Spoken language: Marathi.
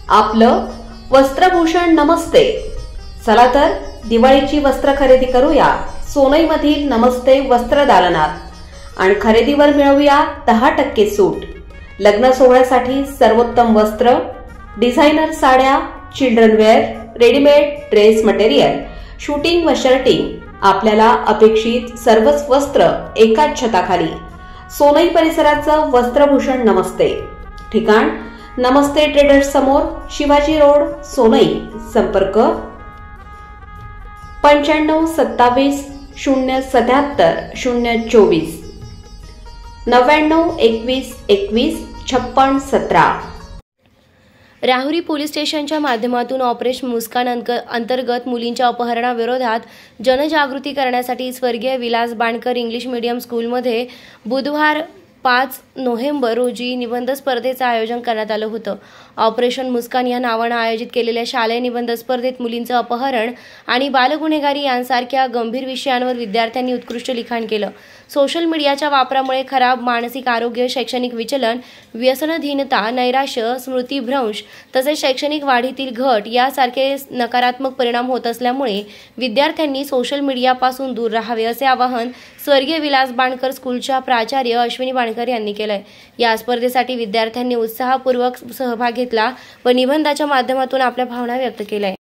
आपलं वस्त्रभूषण नमस्ते। चला तर दिवाळीची वस्त्र खरेदी करूया सोनईमधील नमस्ते वस्त्र दालनात आणि खरेदीवर मिळवूया 10% सूट। लग्न सोहळ्यासाठी सर्वोत्तम वस्त्र, डिझायनर साड्या, children wear, readymade dress material, suiting व शर्टिंग, आपल्याला अपेक्षित सर्वच वस्त्र एकाच छताखाली। सोनई परिसराचं वस्त्रभूषण नमस्ते। ठिकाण नमस्ते ट्रेडर्स समोर, शिवाजी रोड, सोनई। संपर्क 95 27 077 024 99 21 21 56 17। राहुरी पोलीस स्टेशनच्या माध्यमातून ऑपरेशन मुस्कान अंतर्गत मुलींच्या अपहरणाविरोधात जनजागृती करण्यासाठी स्वर्गीय विलास बाणकर इंग्लिश मीडियम स्कूलमध्ये बुधवार 5 नोव्हेंबर रोजी निबंध स्पर्धेचं आयोजन करण्यात आलं होतं। ऑपरेशन मुस्कान या नावानं आयोजित केलेल्या शालेय निबंध स्पर्धेत मुलींचं अपहरण आणि बालगुन्हेगारी यांसारख्या गंभीर विषयांवर विद्यार्थ्यांनी उत्कृष्ट लिखाण केलं। सोशल मीडियाच्या वापरामुळे खराब मानसिक आरोग्य, शैक्षणिक विचलन, व्यसनाधीनता, नैराश्य, स्मृतिभ्रंश तसेच शैक्षणिक वाढीतील घट यासारखे नकारात्मक परिणाम होत असल्यामुळे विद्यार्थ्यांनी सोशल मीडियापासून दूर राहावे असे आवाहन स्वर्गीय विलास बाणकर स्कूलच्या प्राचार्य अश्विनी बाणकर यांनी केलंय। या स्पर्धेसाठी विद्यार्थ्यांनी उत्साहपूर्वक सहभाग घेतला व निबंधाच्या माध्यमातून आपल्या भावना व्यक्त केल्या।